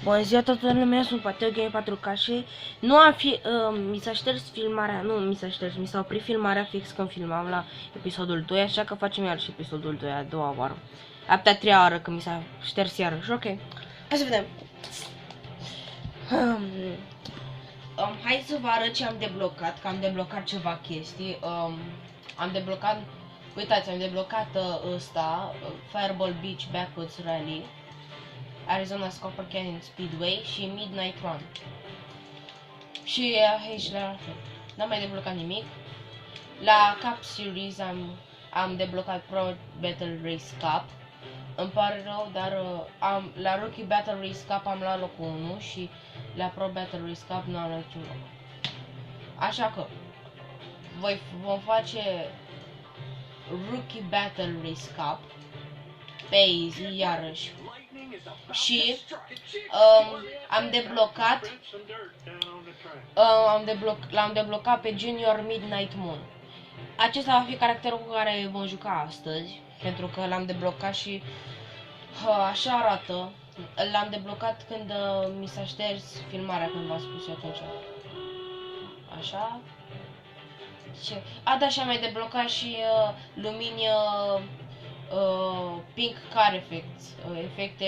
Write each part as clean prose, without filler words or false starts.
Bună ziua toată lumea, sunt Pateo Game 4K și nu am mi s-a șters filmarea, nu mi s-a șters, mi s-a oprit filmarea fix când filmam la episodul 2, așa că facem iarăși episodul 2 a doua oară. A treia oară când mi s-a șters iarăși, ok. Hai să vedem. Hai să vă arăt ce am deblocat, că am deblocat ceva chestii. Am deblocat, uitați, am deblocat ăsta, Fireball Beach Backwoods Rally, Arizona Copper Canyon Speedway și Midnight Run. Și aici la fel. N-am mai deblocat nimic. La Cup Series am deblocat Pro Battle Race Cup. Îmi pare rău, dar la Rookie Battle Race Cup am luat locul 1 și la Pro Battle Race Cup nu am luat niciun loc. Așa că vom face Rookie Battle Race Cup pe easy iarăși. Și am deblocat l-am deblocat pe Junior Midnight Moon. Acesta va fi caracterul cu care vom juca astăzi, pentru că l-am deblocat și așa arată. L-am deblocat când mi s-a șters filmarea, când v-am spus eu atunci. Așa. Da, și am mai deblocat și lumini pink car effects, efecte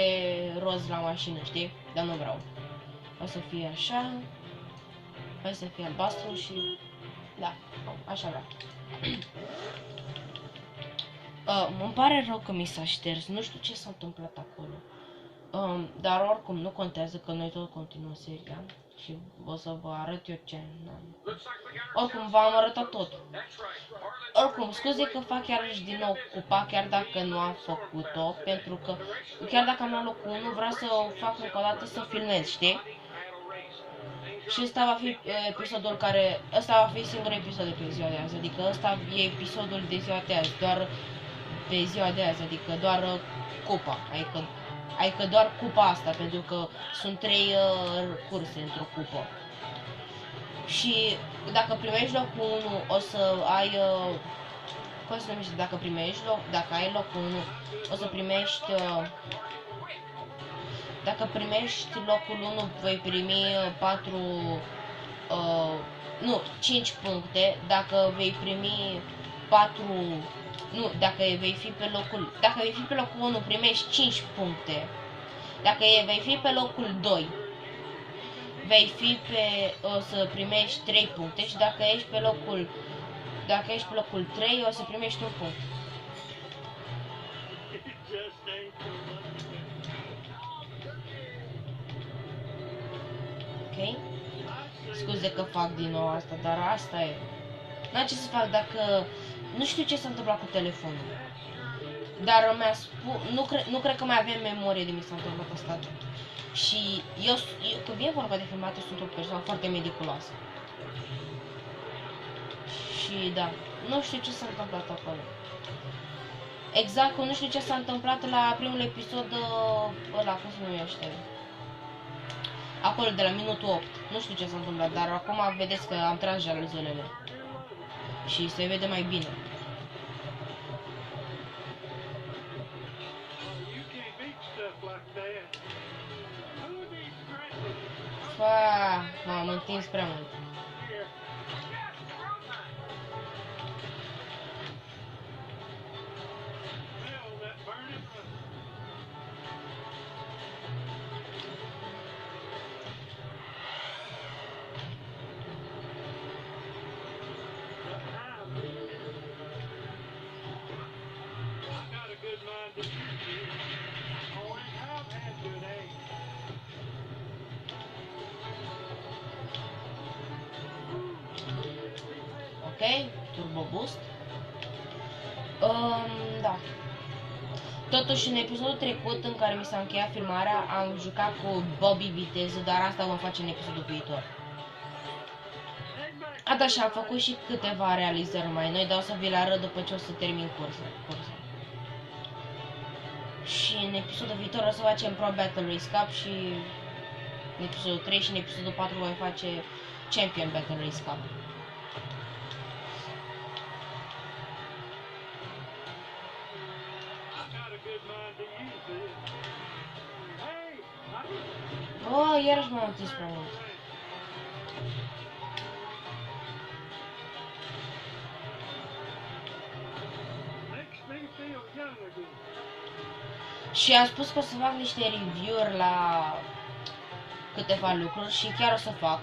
roz la mașină, știi? Dar nu vreau. O să fie așa. Hai să fie albastru și... Da, așa vreau. Îmi pare rău că mi s-a șters, nu știu ce s-a întâmplat acolo. Dar oricum nu contează, că noi tot continuăm seria. Și o să vă arăt eu ce. Oricum v-am arătat tot. Oricum, scuze că fac iarăși din nou cupa, chiar dacă nu am făcut-o, pentru că chiar dacă am luat locul 1, vreau să o fac încă o dată să filmez, știi? Și ăsta va fi episodul ăsta va fi singurul episod de pe ziua de azi, adică ăsta e episodul de ziua de azi, doar pe ziua de azi, adică doar cupa, adică doar cupa asta, pentru că sunt 3 curse într-o cupă. Și dacă primești locul 1, o să ai, cum se numește, dacă ai locul 1, o să primești, dacă primești locul 1, vei primi 5 puncte, dacă vei primi 4, dacă vei fi pe locul 1, primești 5 puncte, dacă vei fi pe locul 2, o să primești 3 puncte și dacă ești pe locul 3, o să primești 1 punct. Ok? Scuze că fac din nou asta, dar asta e. N-am ce să fac dacă... Nu știu ce s-a întâmplat cu telefonul. Dar mi-a spus... Nu cred că mai avem memorie de mi s-a întâmplat asta. Și eu când vine vorba de filmate, sunt o persoană foarte mediculoasă. Și da, nu știu ce s-a întâmplat acolo. Exact, nu știu ce s-a întâmplat la primul episod ăla, cum se numește? Acolo, de la minutul 8. Nu știu ce s-a întâmplat, dar acum vedeți că am tras jaluzele. Și se vede mai bine. M-am întins prea mult. Ok, Turbo Boost. Da. Totuși, în episodul trecut, în care mi s-a încheiat filmarea, am jucat cu Bobby Viteză, dar asta vom face în episodul viitor. Da, și am făcut și câteva realizări mai noi, dar o să vi le arăt după ce o să termin cursa. Și în episodul viitor o să facem Pro Battle Race Cup și în episodul 3 și în episodul 4 voi face Champion Battle Race Cup. Oh, iarăși m-am întins prea mult. Și am spus că o să fac niște review-uri la câteva lucruri și chiar o să fac.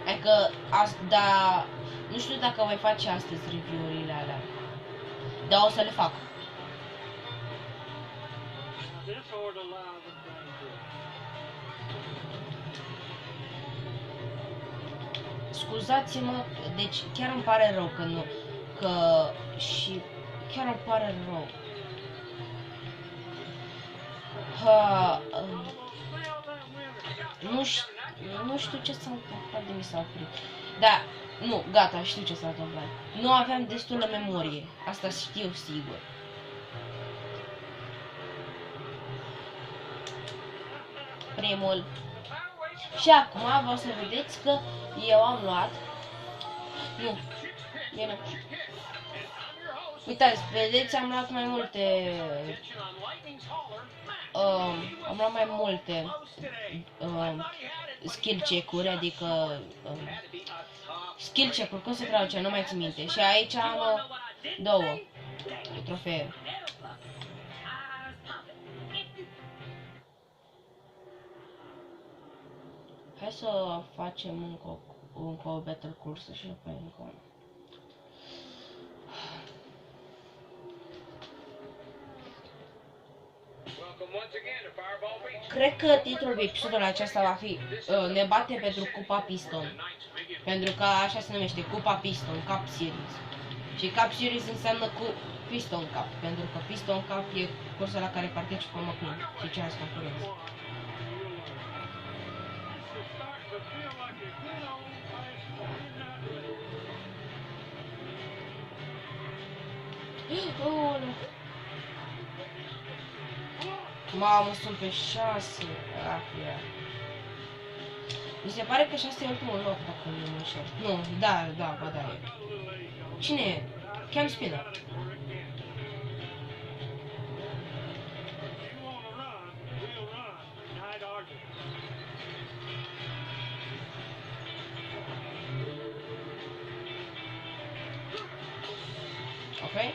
Adică, da, nu știu dacă voi face astăzi review-urile alea, dar o să le fac. Scuzați-mă, deci chiar îmi pare rău că nu, și chiar îmi pare rău. Nu știu ce s-a întâmplat de mi s-a oprit. Da, nu, gata, știu ce s-a întâmplat. Nu aveam destulă memorie, asta știu sigur. Primul. Și acum vreau să vedeți că eu am luat. Nu. Bine. Uitați, vedeți, am luat mai multe. Am luat mai multe skill check-uri, adică skill check-uri, cum se traduce, nu mai țin minte. Și aici am două trofee. Hai să facem încă o battle cursă și apoi încă una. Cred că titlul episodului acesta va fi Ne bate pentru Cupa Piston. Pentru că așa se numește, Cupa Piston, Cup Series. Și Cup Series înseamnă cu Piston Cup, pentru că Piston Cup e cursa la care participă McQueen și ceilalți concurenți. Mamă, sunt pe 6. Mi se pare că 6 e ultimul loc, dacă nu mă înșel. Nu, da, ba da e. Cine e? Cam Spinner. Ok?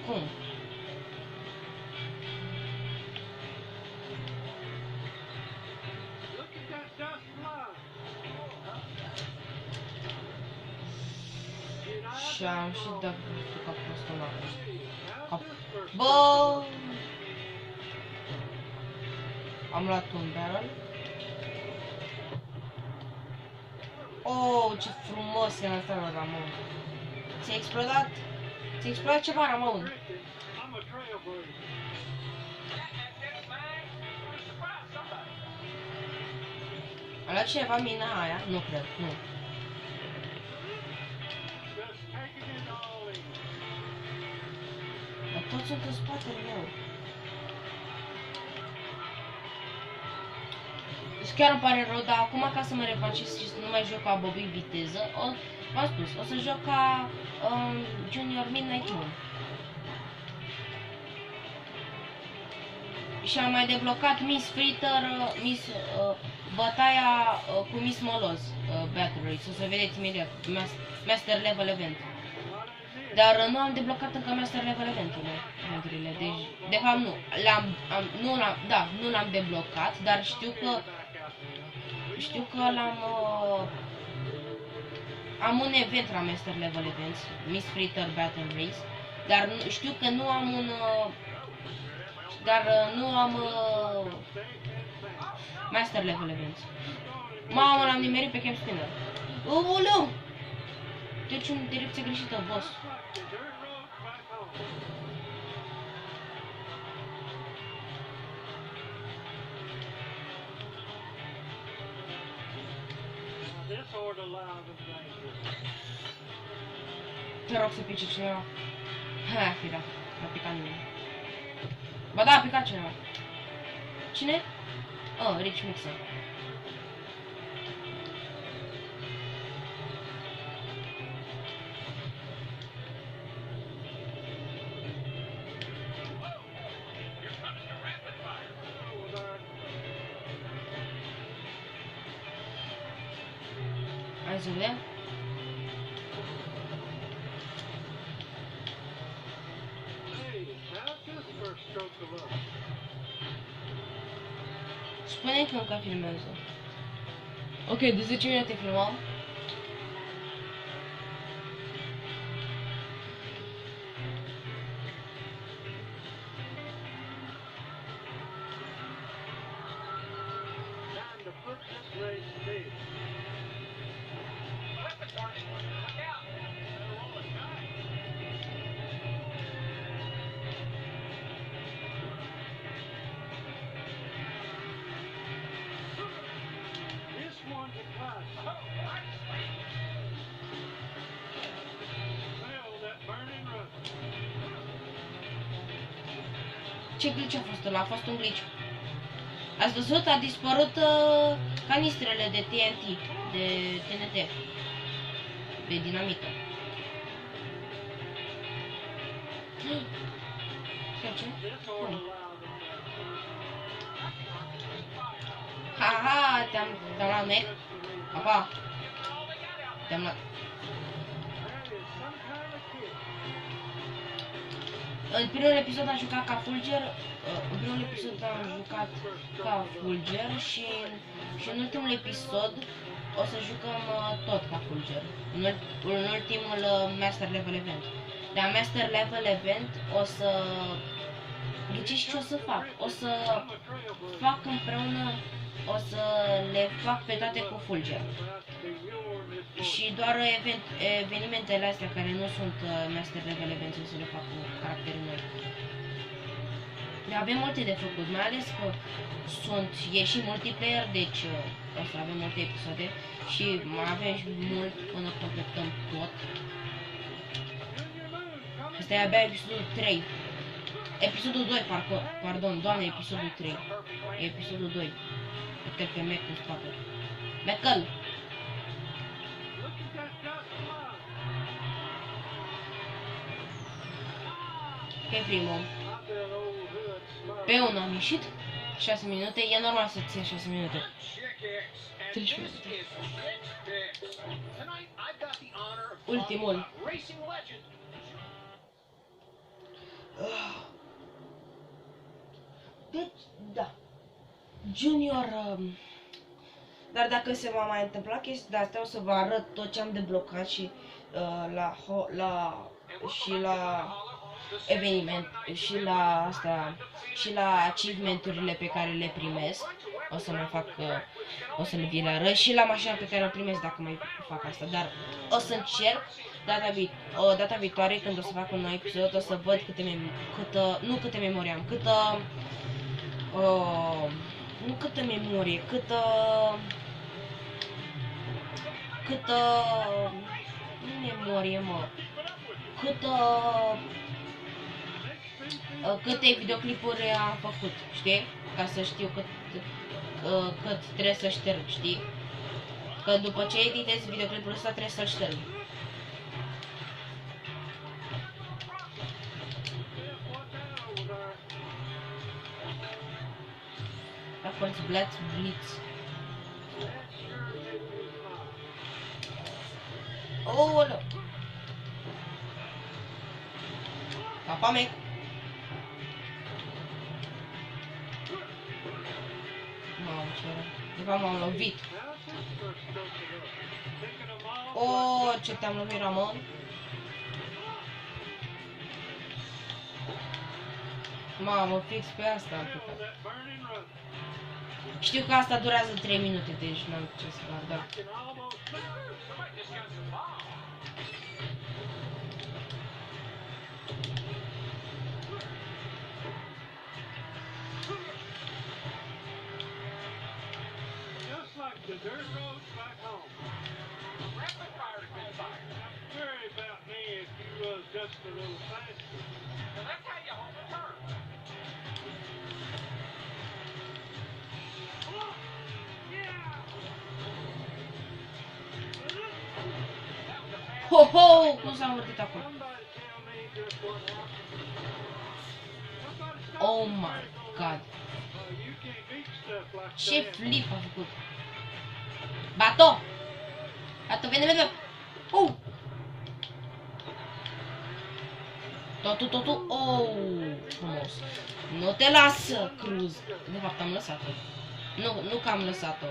Cum? Și am și dat capul ăsta la cap. Bă! Am luat un barrel. Oh, ce frumos e asta la Ramon. Ți-a explodat? Ți-a explodat ceva, Ramon? A luat cineva mina aia? Nu cred, nu. Dar toți sunt în spatele meu. Deci chiar îmi pare rău, dar acum ca să mă revancez și să nu mai joc ca Bobby viteză, v-am spus, o să joc ca Junior Midnight Moon. Și am mai deblocat Miss Fritter, bătaia cu Miss Moloz, Battle Race, o să vedeți imediat, Master Level Event. Dar nu am deblocat încă Master Level eventurile, deci, de fapt nu l-am deblocat, dar știu că am un event la Master Level Events, Miss Fritter Battle Race, dar știu că nu am Master Level Events. Mamă, l-am nimerit pe Cam Spinner. Uleu! Deci în direcție greșită, boss. Te rog să pice cineva. Ha, fira. A picat nimeni. Ba da, a picat cineva. Cine? Oh, Rich Mixer. Hai să vedem. Spune că încă filmează. Ok, de 10 minute filmam. Ce glitch a fost ăla? A fost un glitch. Ați văzut? A dispărut canistrele de TNT, de TNT, de dinamită. Ce? Ha, te-am luat mec. Apa. Te-am luat. În primul episod am jucat ca Fulger, în primul episod am jucat ca Fulger și în ultimul episod o să jucăm tot ca Fulger. În ultimul Master Level Event. Dar Master Level Event o să... Ghiciți ce o să fac? O să fac împreună, o să le fac pe toate cu Fulger. Și doar evenimentele astea care nu sunt Master Level Events o să le fac cu caractere noi. Avem multe de făcut, mai ales că e și multiplayer, deci o să avem multe episoade și mai avem și mult până completăm tot. Asta e abia episodul 3. Episodul 2, pardon, doamne, episodul 3. E episodul 2. Uite-l pe Mac în spate. Mac-ul! Pe primul. Pe unul am ieșit. 6 minute. E normal să ții 6 minute. 13 minute. Ultimul. Deci, da. Junior... Dar dacă se va mai întâmpla chestii de astea, o să vă arăt tot ce am deblocat și la eveniment și la asta și la achievement-urile pe care le primesc. O să mai fac, o să vi le arăt și la mașina pe care o primesc dacă mai fac asta, dar o să încerc data viitoare când o să fac un nou episod, o să văd nu câte memorie am, nu câtă memorie, nu memorie, mă, câte videoclipuri am făcut, știi? Ca să știu cât trebuie să șterg, știi? Că după ce editez videoclipul ăsta trebuie să-l șterg. A fost Blitz. Oh, no. Papa mec. Mamă, ce era? De fapt m-am lovit. Oh, ce te-am lovit, Ramon. Mamă, fix pe asta am picat. Știu că asta durează 3 minute, deci n-am ce să fac, da. Ho, ho! Cum s-a învârtit acolo? Oh my god. Ce flip a făcut? Bato! Bato, vede! Totul, oh, frumos. Nu te lasă, Cruz. De fapt, am lăsat-o. Nu că am lăsat-o.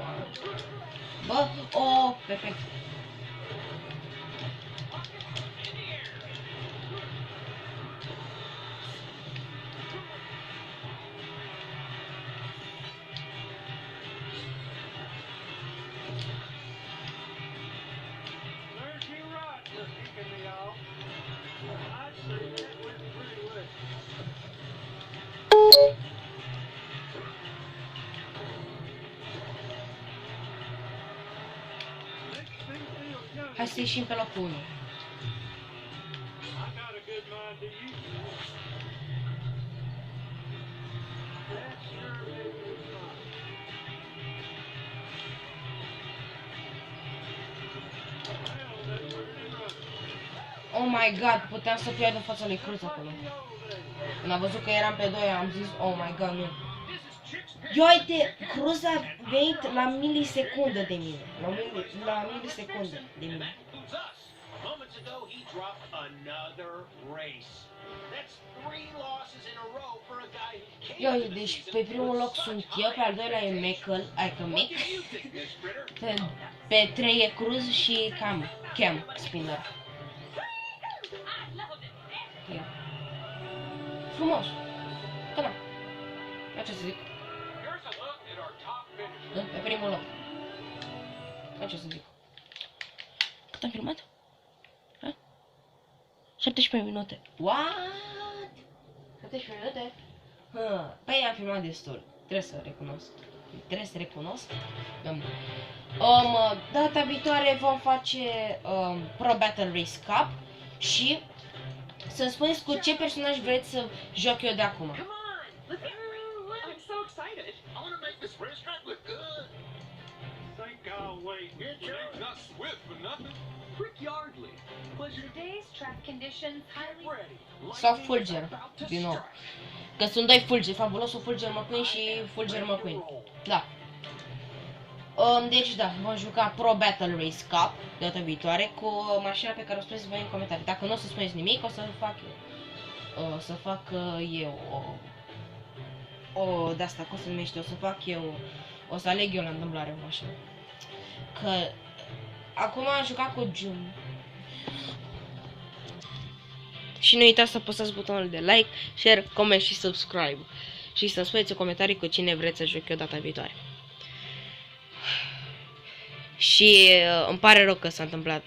Bă, oh, perfect. Hai să ieșim pe locul 1. Oh my god, puteam să pierd în fața lui Cruz acolo. Când a văzut că eram pe 2, am zis, oh my god, nu. Eu uite, Cruz a venit la milisecundă de mine. La milisecundă de mine. Eu, deci pe primul loc sunt eu, pe al doilea e Michael, adică Mick. Pe 3 e Cruz și Cam Spinner. Ia. Frumos. Că da. Ia ce să zic. Pe primul loc. Ia ce să zic. Cât am filmat? 17 minute. What? 17 minute? Păi am filmat destul. Trebuie să recunosc. Data viitoare vom face Pro Battle Race Cup și să-mi spuneți cu ce personaj vreți să joc eu de acum. Sau Fulger, din nou. Că sunt doi Fulger, fabulosul Fulger McQueen și Fulger McQueen. Da. Deci da, vom juca Pro Battle Race Cup data viitoare cu mașina pe care o spuneți voi în comentarii. Dacă nu o să spuneți nimic, o să fac eu. O să fac eu o de-asta, cum se numește, o să fac eu, o să aleg eu la întâmplare o mașină. Că acum am jucat cu Jun. Și nu uitați să apăsați butonul de like, share, comment și subscribe. Și să spuneți în comentarii cu cine vreți să joc eu data viitoare. Și îmi pare rău că s-a întâmplat,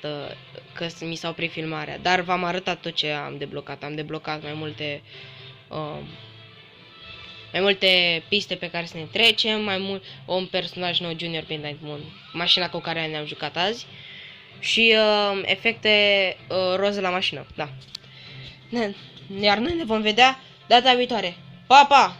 că mi s-a oprit filmarea. Dar v-am arătat tot ce am deblocat. Am deblocat mai multe piste pe care să ne trecem, un personaj nou Junior Pendant Moon, mașina cu care ne-am jucat azi. Și efecte roze la mașină, da. Iar noi ne vom vedea data viitoare. Pa, pa!